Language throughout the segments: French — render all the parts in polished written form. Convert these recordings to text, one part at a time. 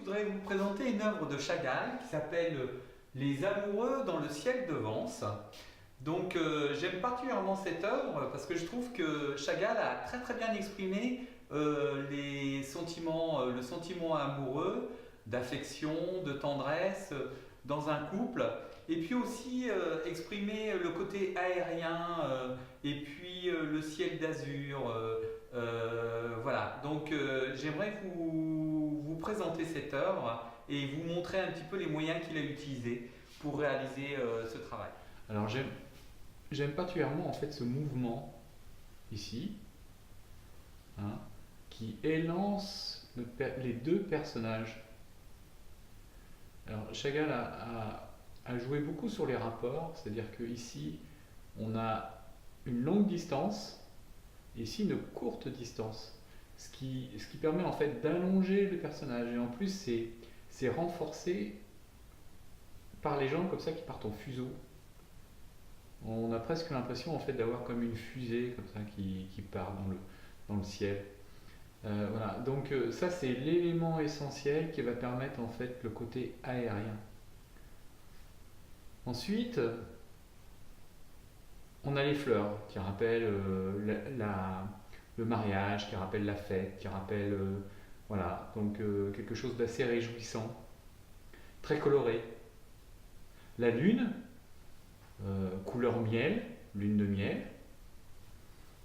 voudrais vous présenter une œuvre de Chagall qui s'appelle Les Amoureux dans le ciel de Vence. Donc j'aime particulièrement cette œuvre parce que je trouve que Chagall a très très bien exprimé les sentiments, le sentiment amoureux, d'affection, de tendresse dans un couple. Et puis aussi exprimer le côté aérien et puis le ciel d'azur. Voilà, donc j'aimerais vous présenter cette œuvre et vous montrer un petit peu les moyens qu'il a utilisés pour réaliser ce travail. Alors j'aime particulièrement en fait ce mouvement ici, hein, qui élance les deux personnages. Alors Chagall a joué beaucoup sur les rapports, c'est-à-dire qu'ici on a une longue distance et ici une courte distance, ce qui permet en fait d'allonger le personnage, et en plus c'est renforcé par les jambes comme ça qui partent en fuseau. On a presque l'impression en fait d'avoir comme une fusée comme ça qui part dans le ciel. Voilà, donc ça c'est l'élément essentiel qui va permettre en fait le côté aérien. Ensuite, on a les fleurs qui rappellent le mariage, qui rappellent la fête, qui rappellent voilà, donc quelque chose d'assez réjouissant, très coloré. La lune, couleur miel, lune de miel.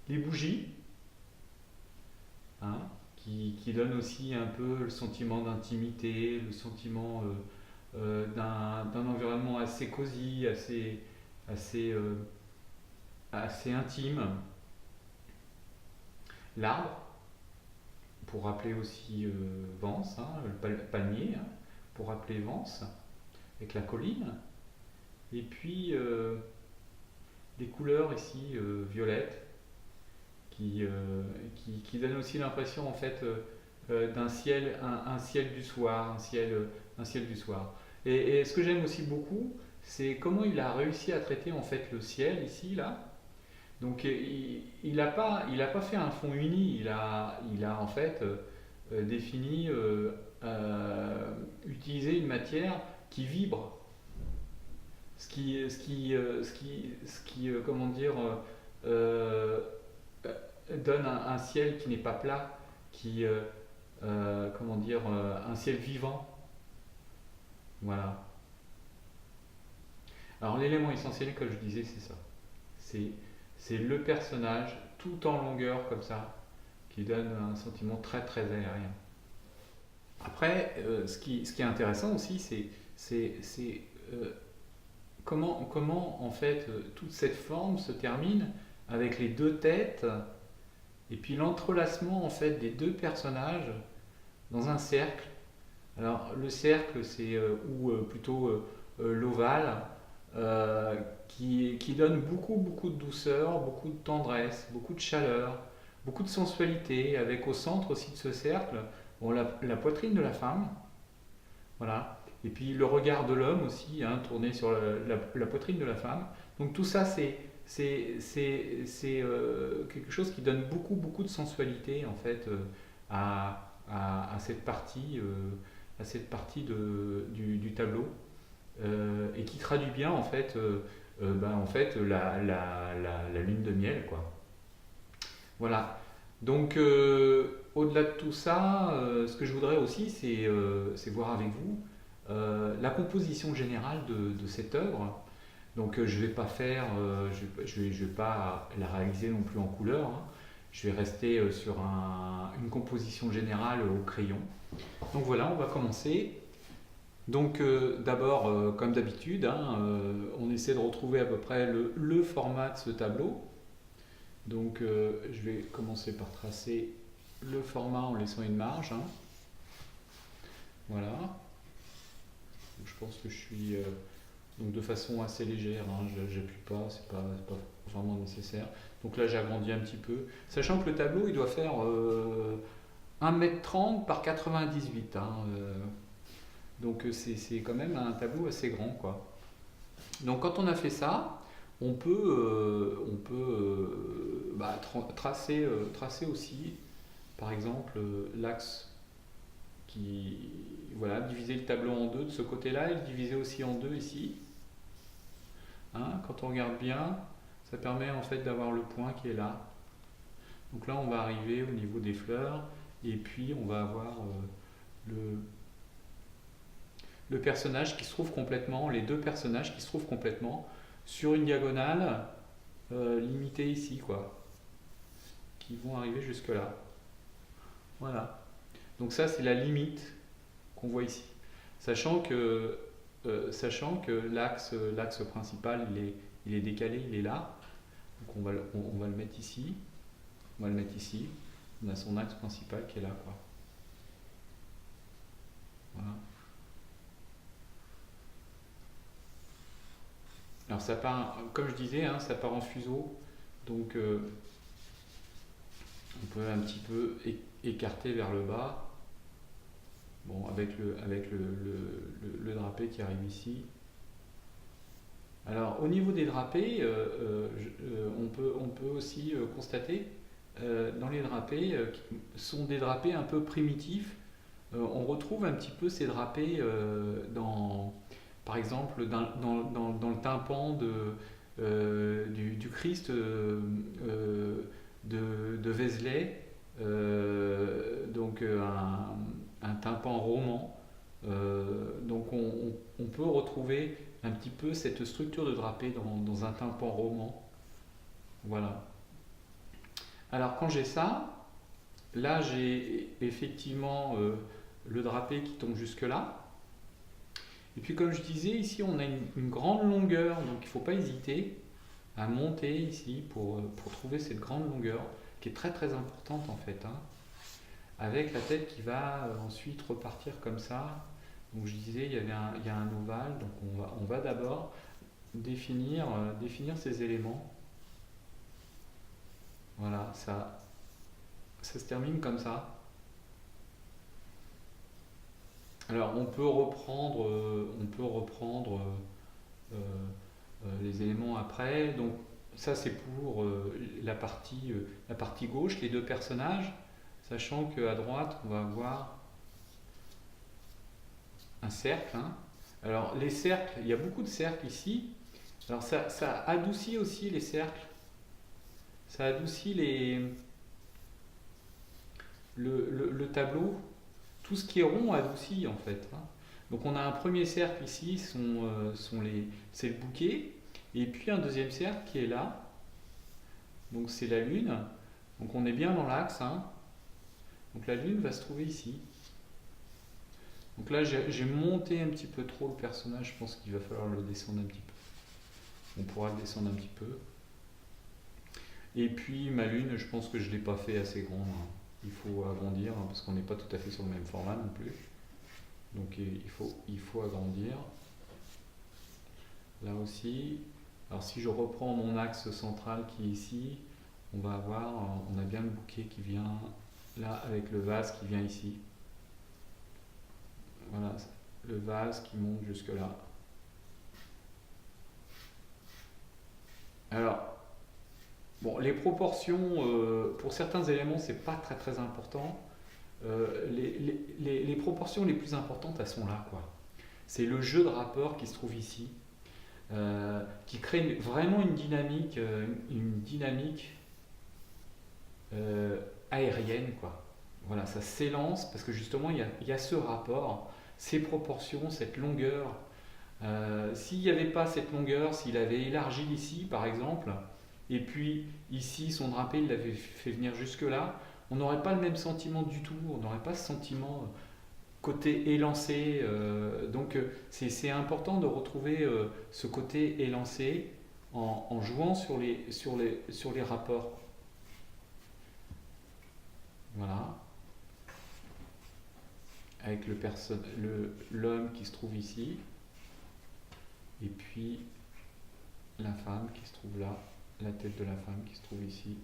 Les bougies, hein, qui donnent aussi un peu le sentiment d'intimité, le sentiment d'un environnement assez cosy, assez, assez intime. L'arbre, pour rappeler aussi Vence, hein, le palmier, hein, pour rappeler Vence, avec la colline. Et puis des couleurs ici violettes qui donnent aussi l'impression en fait d'un ciel, un ciel du soir, un ciel du soir. Et ce que j'aime aussi beaucoup, c'est comment il a réussi à traiter en fait le ciel ici là. Donc il n'a pas fait un fond uni, il a en fait défini, utilisé une matière qui vibre, comment dire, euh, donne un ciel qui n'est pas plat, comment dire, un ciel vivant. Voilà. Alors l'élément essentiel, comme je disais, c'est ça. C'est le personnage tout en longueur comme ça, qui donne un sentiment très très aérien. Après, ce qui est intéressant aussi, c'est comment en fait toute cette forme se termine avec les deux têtes et puis l'entrelacement en fait des deux personnages dans un cercle. Alors le cercle c'est ou plutôt l'ovale, qui donne beaucoup de douceur, beaucoup de tendresse, beaucoup de chaleur, beaucoup de sensualité, avec au centre aussi de ce cercle bon, la poitrine de la femme, voilà. Et puis le regard de l'homme aussi, hein, tourné sur la poitrine de la femme. Donc tout ça, c'est quelque chose qui donne beaucoup de sensualité en fait à cette partie du tableau, et qui traduit bien en fait la lune de miel, quoi. Voilà. Donc au-delà de tout ça, ce que je voudrais aussi, c'est voir avec vous la composition générale de cette œuvre. Donc je ne vais pas faire, je vais pas la réaliser non plus en couleur, hein. Je vais rester sur une composition générale au crayon. Donc voilà, on va commencer. Donc d'abord, comme d'habitude, hein, on essaie de retrouver à peu près le format de ce tableau. Donc je vais commencer par tracer le format en laissant une marge, hein. Voilà. Je pense que je suis donc de façon assez légère, hein, j'appuie pas, c'est pas vraiment nécessaire. Donc là j'ai agrandi un petit peu, sachant que le tableau il doit faire 1,30 m par 98, hein, donc c'est quand même un tableau assez grand, quoi. Donc quand on a fait ça, on peut tracer aussi, par exemple, l'axe qui, voilà, diviser le tableau en deux de ce côté-là et le diviser aussi en deux ici. Hein, quand on regarde bien, ça permet en fait d'avoir le point qui est là. Donc là, on va arriver au niveau des fleurs et puis on va avoir le personnage qui se trouve complètement, les deux personnages qui se trouvent complètement sur une diagonale limitée ici, quoi, qui vont arriver jusque là. Voilà. Donc ça, c'est la limite qu'on voit ici. Sachant que l'axe principal, il est décalé, il est là. Donc on va le mettre ici. On va le mettre ici. On a son axe principal qui est là, quoi. Voilà. Alors ça part, comme je disais, hein, ça part en fuseau. Donc on peut un petit peu écarter vers le bas. Bon, avec le drapé qui arrive ici. Alors, au niveau des drapés, on peut aussi constater dans les drapés, qui sont des drapés un peu primitifs. On retrouve un petit peu ces drapés par exemple, dans le tympan du Christ de Vézelay, donc un tympan roman. Donc on peut retrouver un petit peu cette structure de drapé dans un tympan roman. Voilà. Alors quand j'ai ça, là j'ai effectivement le drapé qui tombe jusque là. Et puis comme je disais, ici on a une grande longueur, donc il ne faut pas hésiter à monter ici pour trouver cette grande longueur qui est très très importante en fait, hein, avec la tête qui va ensuite repartir comme ça. Donc je disais il y a un ovale, donc on va d'abord définir ces éléments. Voilà, ça se termine comme ça. Alors on peut reprendre les éléments après. Donc ça c'est pour la partie gauche, les deux personnages, sachant qu'à droite on va avoir un cercle. Hein. Alors les cercles, il y a beaucoup de cercles ici. Alors ça adoucit aussi les cercles. Ça adoucit le tableau. Tout ce qui est rond adoucit en fait. Hein. Donc on a un premier cercle ici, c'est le bouquet. Et puis un deuxième cercle qui est là. Donc c'est la lune. Donc on est bien dans l'axe. Hein. Donc la lune va se trouver ici. Donc là j'ai monté un petit peu trop le personnage. Je pense qu'il va falloir le descendre un petit peu. On pourra le descendre un petit peu. Et puis ma lune, je pense que je ne l'ai pas fait assez grande. Hein. Il faut agrandir, hein, parce qu'on n'est pas tout à fait sur le même format non plus. Donc il faut agrandir. Là aussi. Alors si je reprends mon axe central qui est ici, on a bien le bouquet qui vient là avec le vase qui vient ici. Voilà, le vase qui monte jusque là. Alors, bon, les proportions, pour certains éléments, c'est pas très très important. Les proportions les plus importantes, elles sont là, quoi. C'est le jeu de rapport qui se trouve ici, qui crée vraiment une dynamique aérienne, quoi. Voilà, ça s'élance parce que justement il y a ce rapport, ces proportions, cette longueur. S'il n'y avait pas cette longueur, s'il avait élargi ici par exemple, et puis ici son drapé il l'avait fait venir jusque là, on n'aurait pas le même sentiment du tout, on n'aurait pas ce sentiment côté élancé. Donc c'est important de retrouver ce côté élancé en jouant sur les rapports. Voilà. Avec l'homme qui se trouve ici, et puis la femme qui se trouve là, la tête de la femme qui se trouve ici.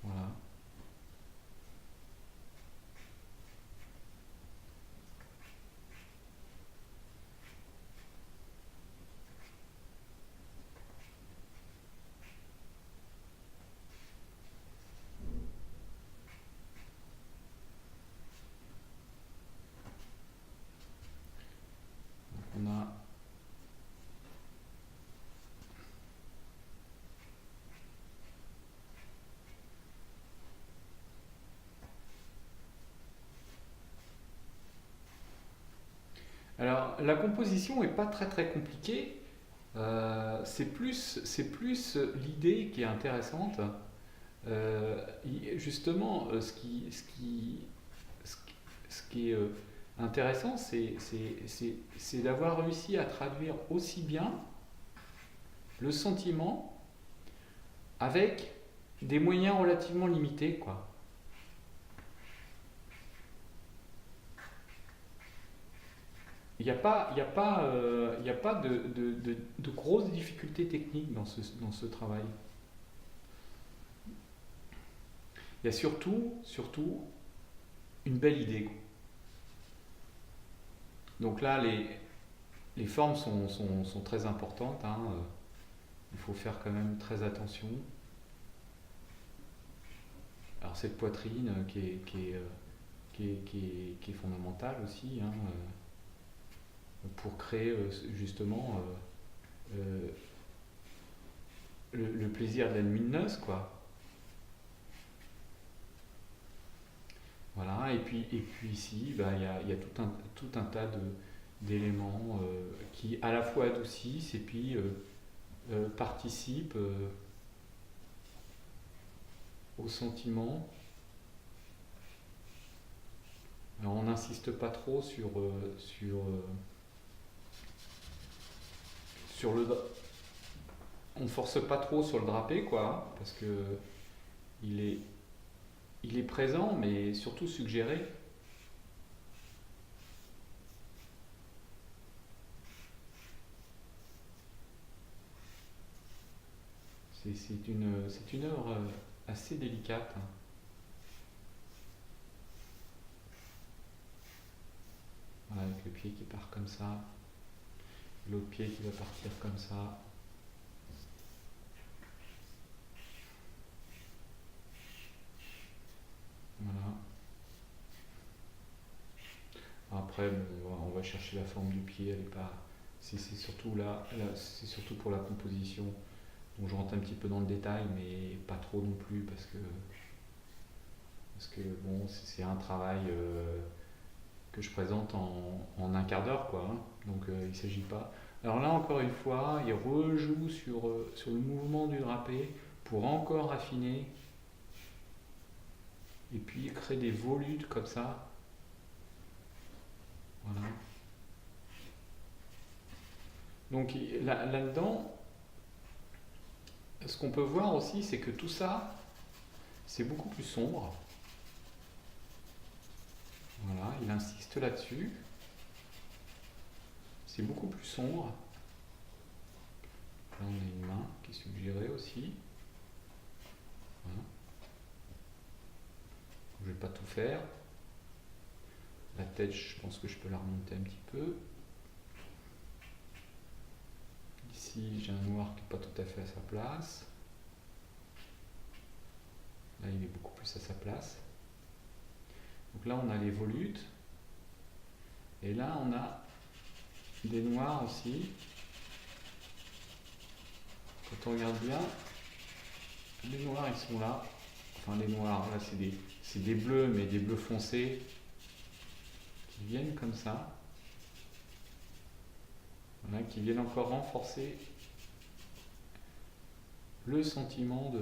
Voilà. Alors, la composition n'est pas très très compliquée. C'est plus l'idée qui est intéressante. Justement, ce qui est intéressant, c'est d'avoir réussi à traduire aussi bien le sentiment avec des moyens relativement limités, quoi. Il y a pas de grosses difficultés techniques dans ce travail. Il y a surtout une belle idée, quoi. Donc là, les formes sont très importantes, hein. Il faut faire quand même très attention. Alors cette poitrine qui est fondamentale aussi, hein, pour créer justement le plaisir de la nuit de noces, quoi. Voilà, et puis ici, bah, il y a tout un tas d'éléments qui à la fois adoucissent et puis participent au sentiment. Alors on n'insiste pas trop sur le... On ne force pas trop sur le drapé, quoi, parce que il est présent, mais surtout suggéré. C'est une œuvre assez délicate, hein. Voilà, avec le pied qui part comme ça, l'autre pied qui va partir comme ça. Voilà. Après, bon, on va chercher la forme du pied, elle est pas. C'est surtout c'est surtout pour la composition. Donc je rentre un petit peu dans le détail, mais pas trop non plus parce que bon, c'est un travail que je présente en un quart d'heure, quoi, hein. Donc il s'agit pas. Alors là, encore une fois, il rejoue sur le mouvement du drapé pour encore affiner et puis créer des volutes comme ça. Voilà. Donc là-dedans, ce qu'on peut voir aussi, c'est que tout ça, c'est beaucoup plus sombre. Voilà, il insiste là-dessus. C'est beaucoup plus sombre. Là, on a une main qui est suggérée aussi. Voilà. Je ne vais pas tout faire. La tête, je pense que je peux la remonter un petit peu. Ici, j'ai un noir qui n'est pas tout à fait à sa place. Là, il est beaucoup plus à sa place. Donc là, on a les volutes. Et là, on a des noirs aussi. Quand on regarde bien, les noirs, ils sont là. Enfin, les noirs, là, c'est des bleus, mais des bleus foncés qui viennent comme ça. Voilà, qui viennent encore renforcer le sentiment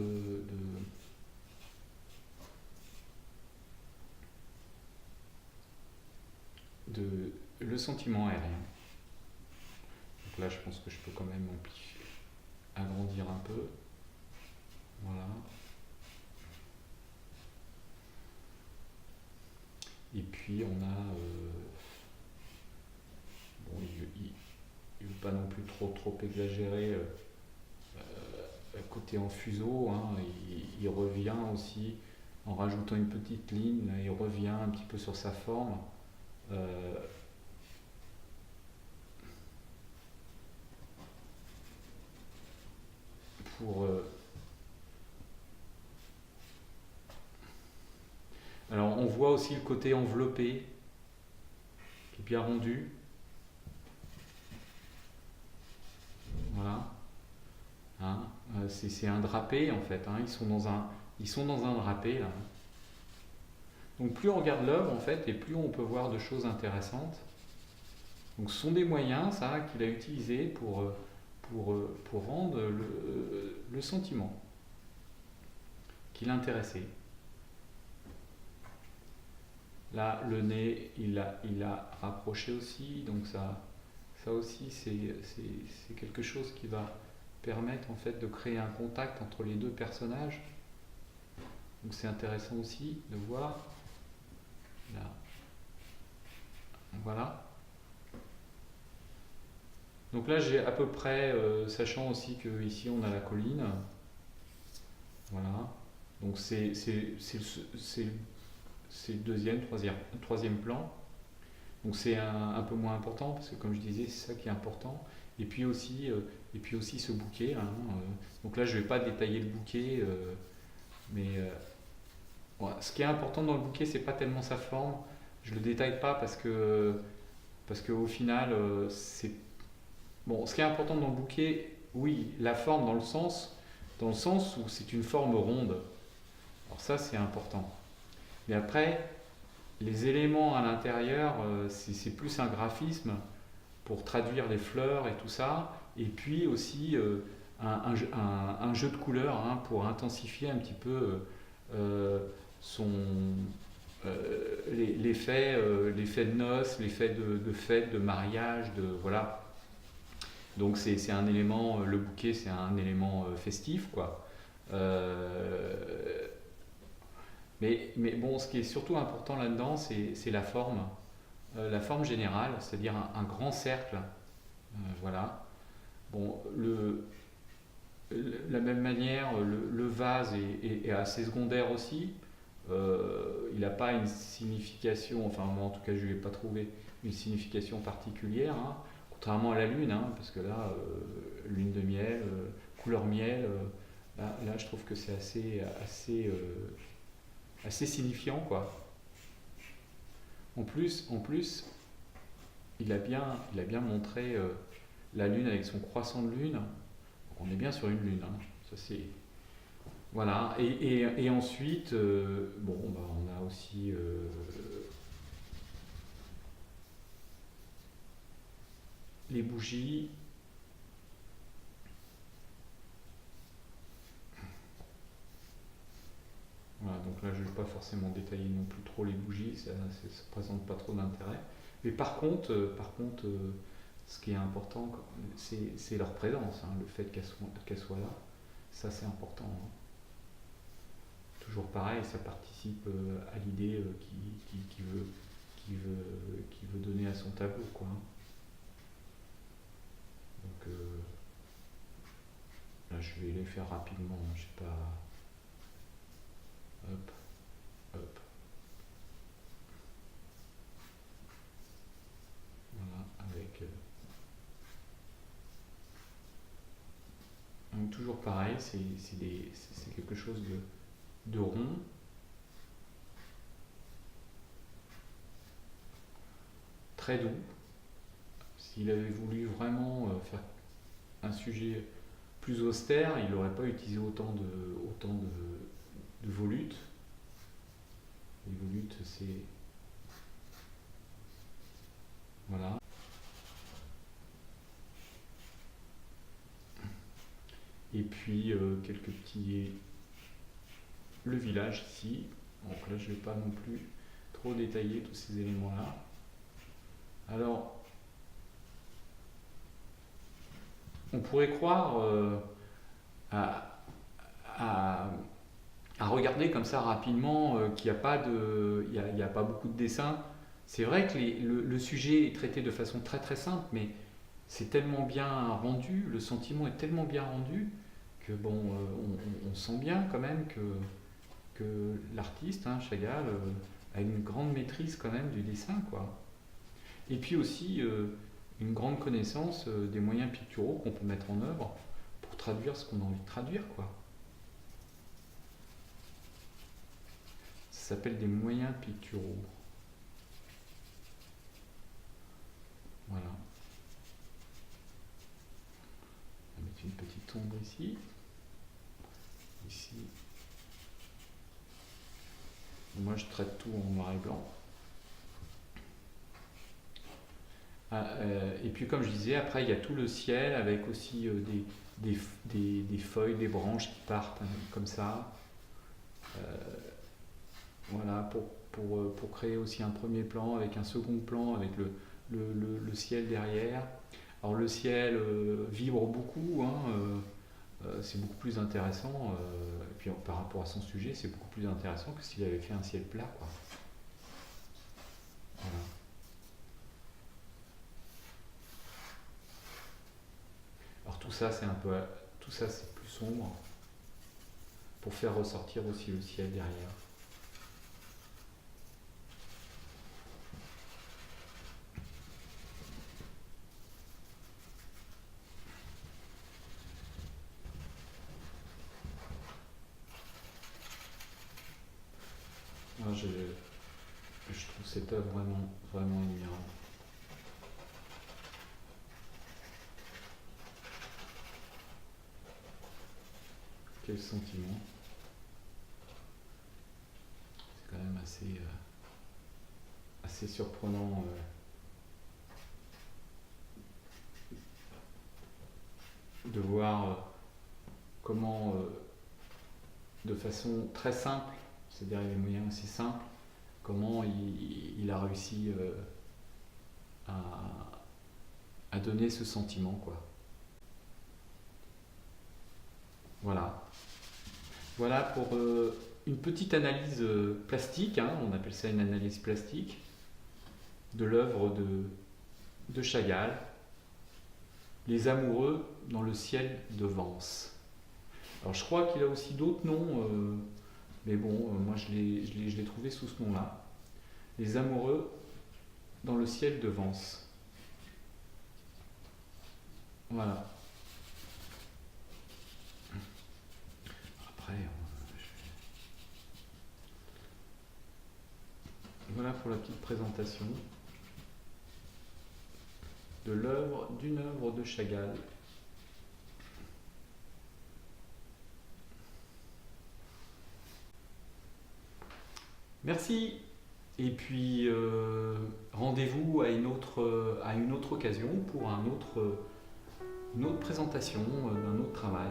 le sentiment aérien. Donc là, je pense que je peux quand même agrandir un peu. Voilà. Et puis on a bon, il ne veut pas non plus trop exagérer côté en fuseau, hein. Il revient aussi en rajoutant une petite ligne, là, il revient un petit peu sur sa forme. Alors on voit aussi le côté enveloppé qui est bien rendu. Voilà. Hein, c'est un drapé en fait, hein. Ils sont dans un drapé là. Donc plus on regarde l'œuvre en fait et plus on peut voir de choses intéressantes. Donc ce sont des moyens, ça, qu'il a utilisés pour rendre le sentiment qui l'intéressait. Là, le nez, il a rapproché aussi, donc ça aussi, c'est quelque chose qui va permettre en fait de créer un contact entre les deux personnages. Donc c'est intéressant aussi de voir. Là, voilà. Donc là, j'ai à peu près, sachant aussi qu'ici on a la colline. Voilà. Donc c'est le deuxième, troisième plan. Donc c'est un peu moins important parce que comme je disais, c'est ça qui est important. Et puis aussi ce bouquet. Hein, donc là, je ne vais pas détailler le bouquet, mais ouais, ce qui est important dans le bouquet, c'est pas tellement sa forme. Je le détaille pas parce que au final, c'est bon. Ce qui est important dans le bouquet, oui, la forme dans le sens où c'est une forme ronde. Alors ça, c'est important. Mais après, les éléments à l'intérieur, c'est plus un graphisme pour traduire les fleurs et tout ça. Et puis aussi un jeu de couleurs hein, pour intensifier un petit peu son, l'effet de noces, l'effet de fête, de mariage, de voilà. Donc c'est un élément, le bouquet c'est un élément festif quoi. Euh, mais bon, ce qui est surtout important là-dedans, c'est la forme générale, c'est-à-dire un grand cercle. Voilà. Bon, la même manière, le vase est assez secondaire aussi. Il n'a pas une signification, enfin moi en tout cas je ne lui ai pas trouvé une signification particulière, hein, contrairement à la lune, hein, parce que là, lune de miel, couleur miel, là je trouve que c'est assez signifiant quoi. En plus il a bien montré la lune avec son croissant de lune. Donc on est bien sur une lune, hein. Ça c'est voilà. Et ensuite, bon, bah, on a aussi les bougies. Voilà, donc là je ne vais pas forcément détailler non plus trop les bougies, ça ne présente pas trop d'intérêt. Mais par contre ce qui est important, c'est leur présence, hein, le fait qu'elle soit là. Ça c'est important. Hein. Toujours pareil, ça participe à l'idée qui veut donner à son tableau. Quoi. Donc là je vais les faire rapidement, je sais pas. Hop, hop. Voilà, avec. Donc toujours pareil, c'est quelque chose de rond. Très doux. S'il avait voulu vraiment faire un sujet plus austère, il n'aurait pas utilisé autant de volutes. Les volutes, c'est. Voilà. Et puis quelques petits. Le village ici. Donc là, je ne vais pas non plus trop détailler tous ces éléments-là. Alors, on pourrait croire à, à regarder comme ça rapidement qu'il n'y a pas il y a pas beaucoup de dessins. C'est vrai que le sujet est traité de façon très très simple, mais c'est tellement bien rendu, le sentiment est tellement bien rendu que bon, on sent bien quand même que l'artiste, hein, Chagall, a une grande maîtrise quand même du dessin, quoi. Et puis aussi une grande connaissance des moyens picturaux qu'on peut mettre en œuvre pour traduire ce qu'on a envie de traduire, quoi. Ça s'appelle des moyens picturaux. Voilà. On va mettre une petite ombre ici. Ici. Moi, je traite tout en noir et blanc. Et puis comme je disais, après il y a tout le ciel avec aussi des feuilles, des branches qui partent hein, comme ça. Euh, voilà, pour créer aussi un premier plan avec un second plan avec le ciel derrière. Alors le ciel vibre beaucoup, hein, c'est beaucoup plus intéressant. Et puis par rapport à son sujet, c'est beaucoup plus intéressant que s'il avait fait un ciel plat, quoi. Voilà. Alors tout ça c'est plus sombre pour faire ressortir aussi le ciel derrière. Moi, je trouve cette œuvre vraiment, vraiment admirable. Quel sentiment. C'est quand même assez surprenant. De voir comment, de façon très simple, c'est-à-dire avec des moyens aussi simples, comment il a réussi à donner ce sentiment, quoi. Voilà. Voilà pour une petite analyse plastique, hein, on appelle ça une analyse plastique, de l'œuvre de Chagall, Les amoureux dans le ciel de Vence. Alors je crois qu'il a aussi d'autres noms, mais bon, moi je l'ai trouvé sous ce nom-là. Les amoureux dans le ciel de Vence. Voilà. Après, voilà pour la petite présentation d'une œuvre de Chagall. Merci. Et puis rendez-vous à une autre occasion pour une autre présentation d'un autre travail.